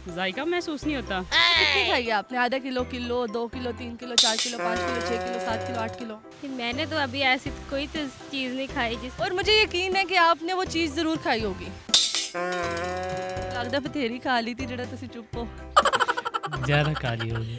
जायका महसूस नहीं होता। कितनी खाई है आपने? आधा kilo, kilo, 2 kilo, 3 kilo, 4 kilo, 5 kilo, 6 kilo, 7 kilo, 8 kilo? कि मैंने तो अभी ऐसी कोई तो चीज़ नहीं खाई जिस और मुझे यकीन है कि आपने वो चीज़ ज़रूर खाई होगी। लगदा बथेरी खा ली थी जेड़ा तुसी चुप हो। ज़्यादा काली हो गई।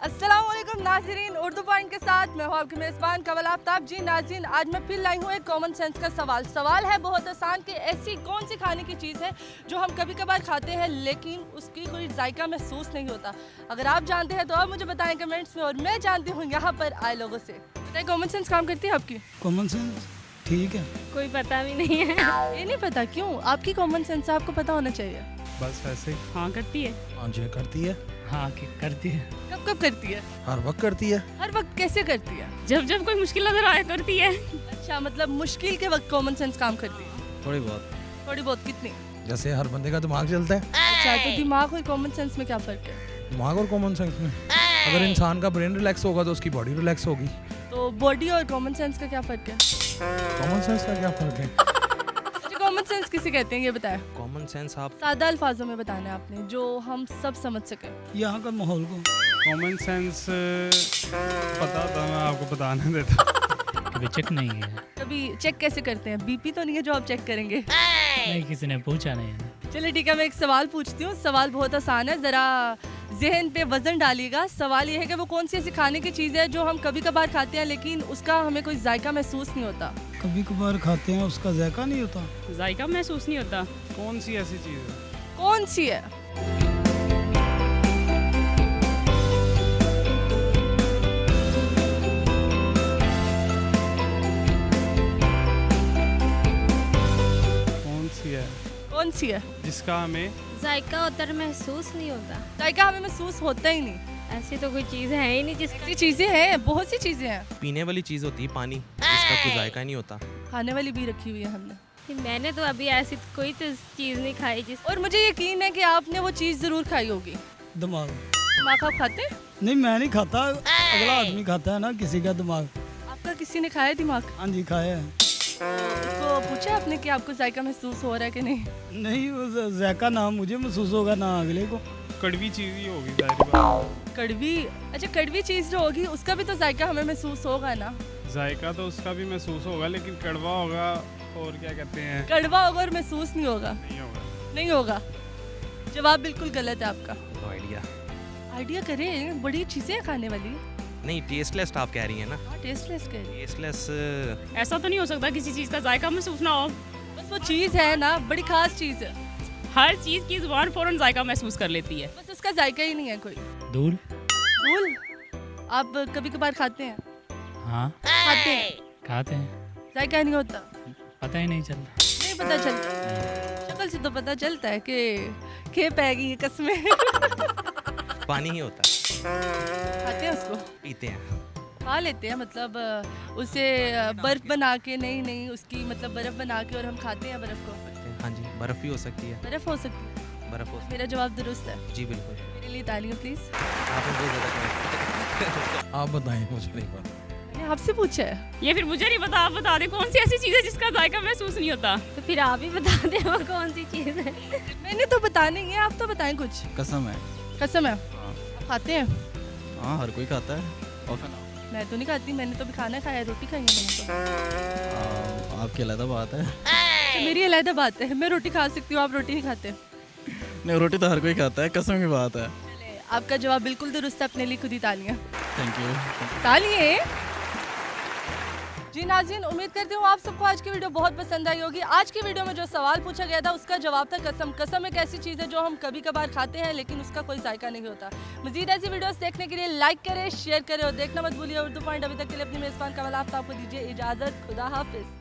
अस्सलाम वालेकुम नाज़रीन, उर्दू पॉइंट के साथ मैं हूँ आपकी मेज़बान कवल आफ्ताब। जी नाज़रीन, आज मैं फिर लाई हूँ एक कॉमन सेंस का सवाल है बहुत आसान कि ऐसी कौन सी खाने की चीज़ है जो हम कभी कभार खाते हैं लेकिन उसकी कोई जायका महसूस नहीं होता। अगर आप जानते हैं तो आप मुझे बताएं कमेंट्स में, और मैं जानती हूँ यहाँ पर आए लोगों से। बताइए, कॉमन सेंस काम करती है आपकी? कॉमन सेंस ठीक है। कोई पता भी नहीं है। ये नहीं पता क्यों? आपकी कॉमन सेंस आपको पता होना चाहिए। बस वैसे हाँ करती है। हाँ जी करती है। हाँ करती है। कब कब करती है? हर वक्त करती है। हर वक्त कैसे करती है? जब जब कोई मुश्किल नजर आए करती है। अच्छा, मतलब मुश्किल के वक्त कॉमन सेंस काम करती है। थोड़ी बहुत। थोड़ी बहुत कितनी? जैसे हर बंदे का दिमाग चलता है। अच्छा, तो दिमाग और कॉमन सेंस में क्या फ़र्क है? दिमाग और कॉमन सेंस में अगर इंसान का ब्रेन रिलैक्स होगा तो उसकी बॉडी रिलैक्स होगी। तो बॉडी और कॉमन सेंस का क्या फ़र्क है? कॉमन सेंस का क्या फर्क है? अच्छा, कॉमन सेंस किसे कहते हैं ये बताएं। कॉमन सेंस आप सादा अल्फाजों में बताना है आपने जो हम सब समझ सकें। यहाँ का माहौल को कॉमन सेंस पता था, मैं आपको बताने देता। कभी चेक नहीं है। कभी चेक कैसे करते हैं? बीपी तो नहीं है जो आप चेक करेंगे? नहीं, किसी ने पूछा नहीं है। चलिए ठीक है, मैं एक सवाल पूछती हूँ। सवाल बहुत आसान है, ज़रा जहन पे वजन डालिएगा। सवाल ये है कि वो कौन सी ऐसी खाने की चीज़ है जो हम कभी कभार खाते हैं लेकिन उसका हमें कोई जायका महसूस नहीं होता। कभी कभार खाते हैं उसका जायका नहीं होता। जायका महसूस नहीं होता। कौन सी ऐसी चीज़ है? कौन सी है? कौन सी है कौन सी है? जिसका हमें जायका उतर महसूस नहीं होता। जायका हमें महसूस होता ही नहीं। ऐसी तो कोई चीज़ है ही नहीं जिसका ऐसी चीज़ें हैं, बहुत सी चीज़ें हैं। पीने वाली चीज़ होती है पानी, जिसका कोई जायका नहीं होता। खाने वाली भी रखी हुई है हमने। कि मैंने तो अभी ऐसी कोई तो चीज़ नहीं खाई जिस और मुझे यकीन है कि आपने वो चीज़ ज़रूर खाई होगी। दिमाग दिमाग आप खाते हैं? नहीं, मैं नहीं खाता, अगला आदमी खाता है ना किसी का दिमाग। आपका किसी ने खाया दिमाग? हाँ जी खाया है। उसको पूछा आपने कि आपको जायका महसूस हो रहा है कि नहीं? नहीं, वो जायका ना मुझे महसूस होगा ना अगले को। कड़वी चीज़ ही होगी जाहिर बात। कड़वी? अच्छा, कड़वी चीज़ जो होगी उसका भी तो जायका हमें महसूस होगा ना। जायका तो उसका भी महसूस होगा, लेकिन कड़वा होगा और क्या कहते हैं, कड़वा होगा और महसूस नहीं होगा। नहीं होगा। नहीं होगा। जवाब बिल्कुल गलत है आपका। No idea. आइडिया करें, बड़ी चीज़ें हैं खाने वाली। नहीं, टेस्टलेस आप कह रही हैं ना? टेस्टलेस करें। टेस्टलेस ऐसा तो नहीं हो सकता किसी चीज़ का जायका महसूस ना हो। बस वो चीज़ है ना, बड़ी खास चीज़ है। हर चीज़ की जुबान फौरन जायका महसूस कर लेती है। बस उसका जायका ही नहीं है कोई। दूर। धूल? आप कभी कभार खाते हैं? हाँ खाते हैं, खाते हैं। जायका नहीं होता? पता ही नहीं चलता। नहीं पता चलता? शक्ल से तो पता चलता है कि पैगी ये कसमें। पानी ही होता है। खाते हैं उसको? पीते हैं। खा लेते हैं, मतलब उसे बर्फ बना के? नहीं, उसकी मतलब बर्फ बना के और हम खाते हैं बर्फ को। हाँ जी, बर्फ़ भी हो सकती है। बर्फ हो सकती है। बर्फ़ हो सकती मेरा जवाब दुरुस्त है। है। जी बिल्कुल। मेरे लिए तालियां प्लीज। आपने बहुत ज़्यादा आप बताएं, मुझे नहीं पता। मैंने आपसे पूछा है। ये फिर मुझे नहीं पता, आप बता दें कौन सी ऐसी चीज़ है जिसका जायका महसूस नहीं होता। तो फिर आप ही बता दें वो कौन सी चीज़ है। मैंने तो बताना ही है, आप तो बताएं कुछ। कसम है। कसम है? आप खाते हैं? हाँ, हर कोई खाता है। और मैं तो नहीं खाती, मैंने तो भी खाना खाया, रोटी खाई है मैंने तो। आपकी अलग बात है। तो मेरी अलग बात है, मैं रोटी खा सकती हूँ, आप रोटी नहीं खाते। नहीं, रोटी तो हर कोई खाता है, कसम की बात है। चले, आपका जवाब बिल्कुल दुरुस्त है, अपने लिए खुद ही तालियां। Thank you. तालियां। जी नाज़रीन, उम्मीद करती हूँ आप सबको आज की वीडियो बहुत पसंद आई होगी। आज की वीडियो में जो सवाल पूछा गया था उसका जवाब था कसम। कसम एक ऐसी चीज़ है जो हम कभी कभार खाते हैं लेकिन उसका कोई जायका नहीं होता। मजीद ऐसी वीडियोस देखने के लिए लाइक करें, शेयर करें और देखना मत भूलिए उर्दू पॉइंट। अभी तक के लिए अपनी मेज़बान कवल आफ्ताब को दीजिए इजाज़त। खुदा हाफिज़।